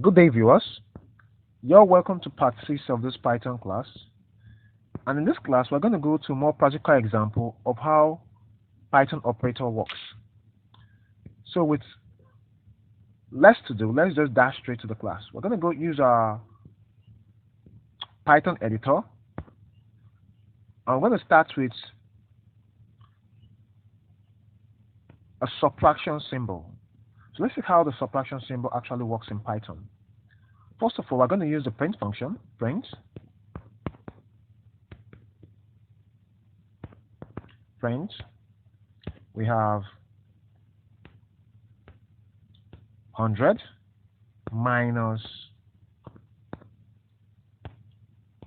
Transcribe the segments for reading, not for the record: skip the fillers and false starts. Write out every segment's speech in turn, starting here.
Good day, viewers. You're welcome to part 6 of this Python class. And in this class, we're going to go to a more practical example of how Python operator works. So with less to do, let's just dash straight to the class. We're going to go use our Python editor. I'm going to start with a subtraction symbol. So let's see how the subtraction symbol actually works in Python. First of all, we're going to use the print function, print. We have 100 minus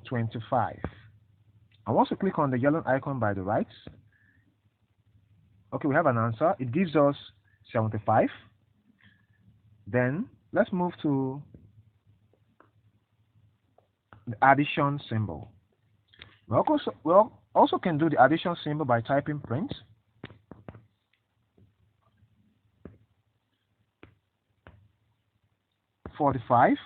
25. And once we click on the yellow icon by the right, okay, we have an answer. It gives us 75. Then let's move to the addition symbol. We also can do the addition symbol by typing print. +45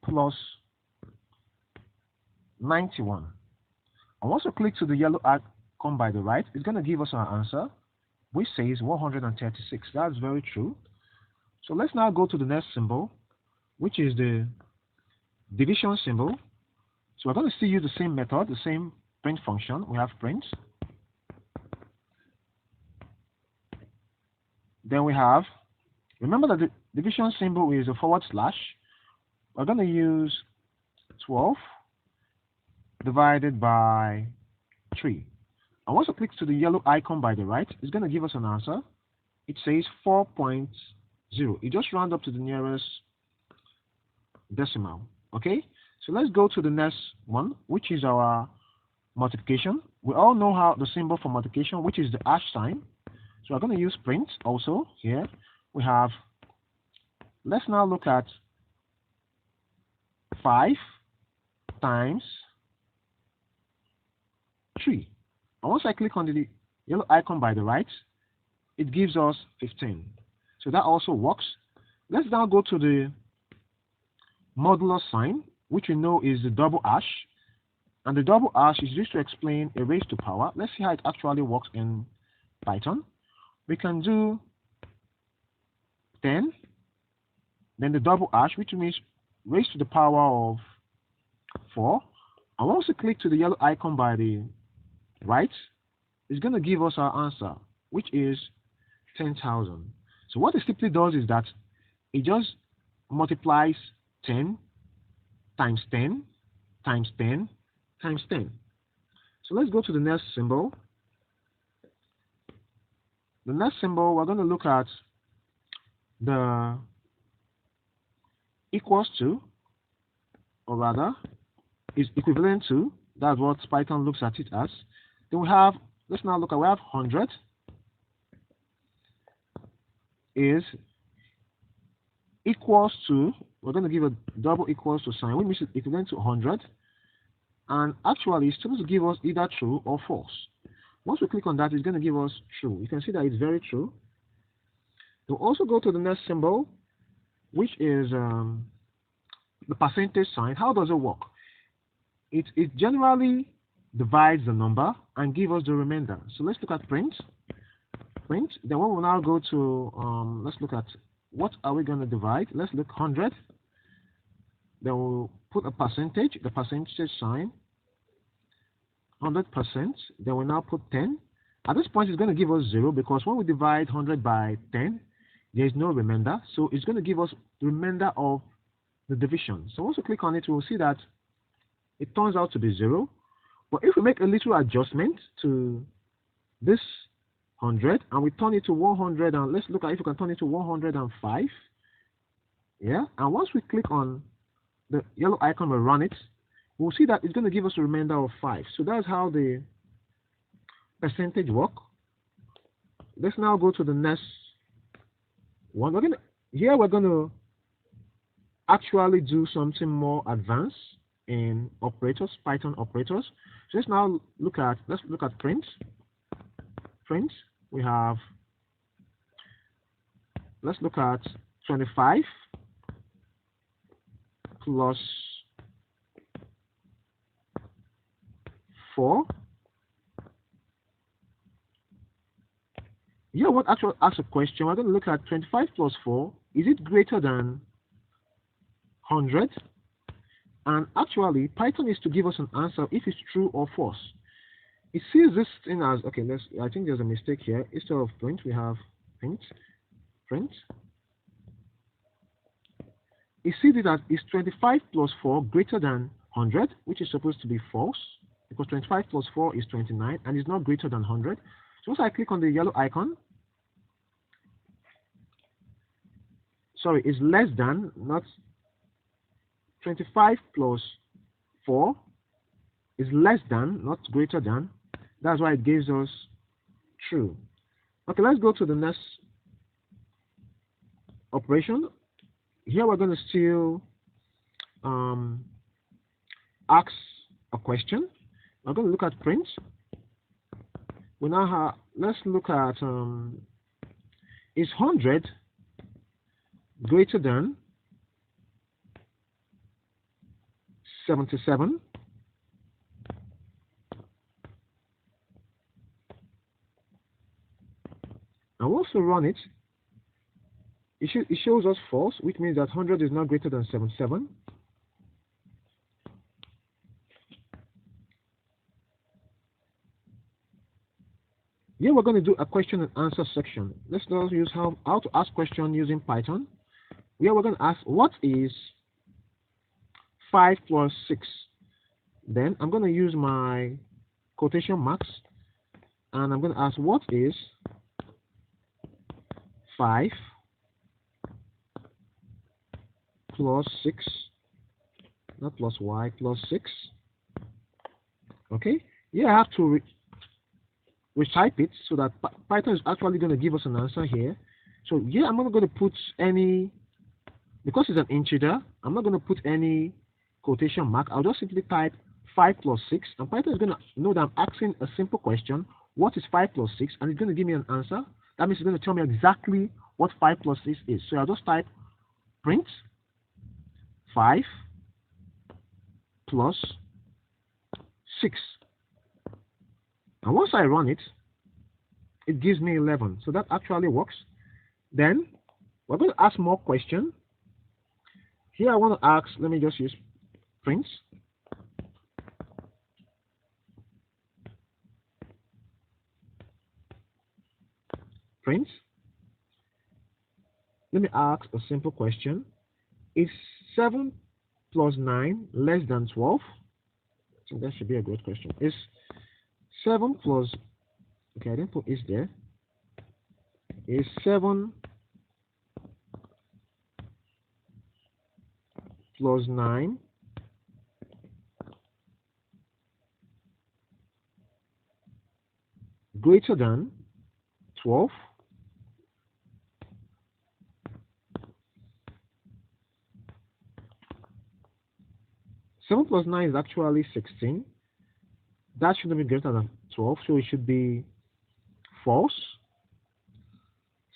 plus 91. And once we click to the yellow icon by the right, it's going to give us our answer, which says 136. That's very true. So let's now go to the next symbol, which is the division symbol. So we're going to still use the same method, the same print function. We have print. Then we have, remember that the division symbol is a /. We're going to use 12 divided by 3. And once we click to the yellow icon by the right, it's going to give us an answer. It says 4.0. It just round up to the nearest decimal. Okay, so let's go to the next one, which is our multiplication. We all know how the symbol for multiplication, which is the hash sign. So we're going to use print also here. We have, let's now look at 5 times 3. And once I click on the yellow icon by the right, it gives us 15. So that also works. Let's now go to the modulo sign, which we know is the double hash. And the double hash is used to explain a raised to power. Let's see how it actually works in Python. We can do 10, then the double hash, which means raised to the power of 4. And once we click to the yellow icon by the right, it's going to give us our answer, which is 10,000. So what it simply does is that it just multiplies 10 times 10 times 10 times 10. So let's go to the next symbol. The next symbol, we're going to look at the equals to, or rather, is equivalent to. That's what Python looks at it as. Then we have, let's now look at, we have 100 is equals to, we're going to give a double equals to sign, which means it's equivalent to 100. And actually, it's supposed to give us either true or false. Once we click on that, it's going to give us true. You can see that it's very true. We'll also go to the next symbol, which is the percentage sign. How does it work? It generally divides the number and gives us the remainder. So let's look at print. Then we will now go to, let's look at what are we going to divide. Let's look 100. Then we'll put a percentage, the percentage sign, 100%. Then we now put 10. At this point, it's going to give us 0 because when we divide 100 by 10, there is no remainder. So it's going to give us the remainder of the division. So once we click on it, we'll see that it turns out to be 0. But if we make a little adjustment to this 100 and we turn it to 100, and let's look at if we can turn it to 105. Yeah, and once we click on the yellow icon and run it, we'll see that it's going to give us a remainder of 5. So that's how the percentage work. Let's now go to the next one. We're going to actually do something more advanced in operators, Python operators. So let's look at print. We have, let's look at 25 plus 4. Here, what actually asks a question. We're going to look at 25 plus 4. Is it greater than 100? And actually, Python is to give us an answer if it's true or false. It sees this thing as, okay, I think there's a mistake here. Instead of print, we have print. It sees it as, is 25 plus 4 greater than 100, which is supposed to be false, because 25 plus 4 is 29, and is not greater than 100. So once I click on the yellow icon, sorry, is less than, not 25 plus 4 is less than, not greater than. That's why it gives us true. Okay, let's go to the next operation. Here we're going to still ask a question. We're going to look at print. We now have, let's look at is 100 greater than 77? And once we run it, it shows us false, which means that 100 is not greater than 77. Here we're going to do a question and answer section. Let's now use how to ask question using Python. Here we're going to ask, what is 5 plus 6? Then I'm going to use my quotation marks, and I'm going to ask, what is 5 plus 6, not plus y, plus 6. Okay, here I have to retype it so that Python is actually going to give us an answer here. So here I'm not going to put any, because it's an integer, I'm not going to put any quotation mark. I'll just simply type 5 plus 6, and Python is going to know that I'm asking a simple question, what is 5 plus 6, and it's going to give me an answer. That means it's going to tell me exactly what 5 plus 6 is. So I'll just type print 5 plus 6. And once I run it, it gives me 11. So that actually works. Then we're going to ask more questions. Here I want to ask, let me just use print. Print. Let me ask a simple question. Is 7 plus 9 less than 12? I think that should be a good question. Is 7 plus, okay, I didn't put is there. Is 7 plus 9 greater than 12? Seven plus 9 is actually 16. That shouldn't be greater than 12, so it should be false.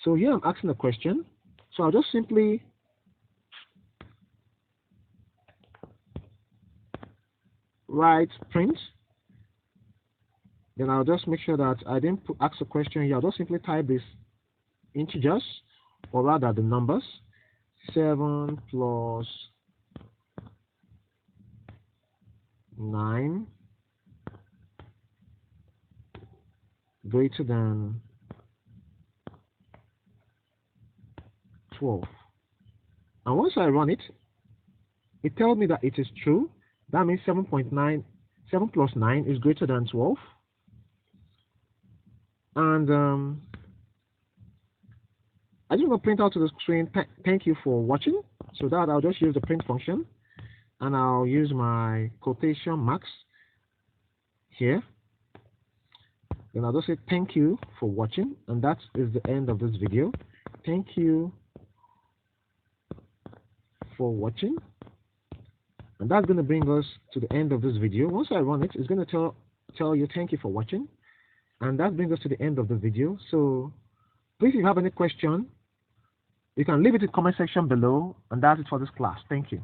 So here I'm asking a question. So I'll just simply write print. Then I'll just make sure that I didn't ask a question here. I'll just simply type this integers, or rather the numbers. 7 plus 9 greater than 12. And once I run it, it tells me that it is true. That means 7 plus 9 is greater than 12. And I just want to print out to the screen, thank you for watching. So that I'll just use the print function, and I'll use my quotation marks here. Then I'll just say thank you for watching, and that is the end of this video. Thank you for watching, and that's going to bring us to the end of this video. Once I run it, it's going to tell you thank you for watching, and that brings us to the end of the video. So please, if you have any question, You can leave it in the comment section below, and that's it for this class. Thank you.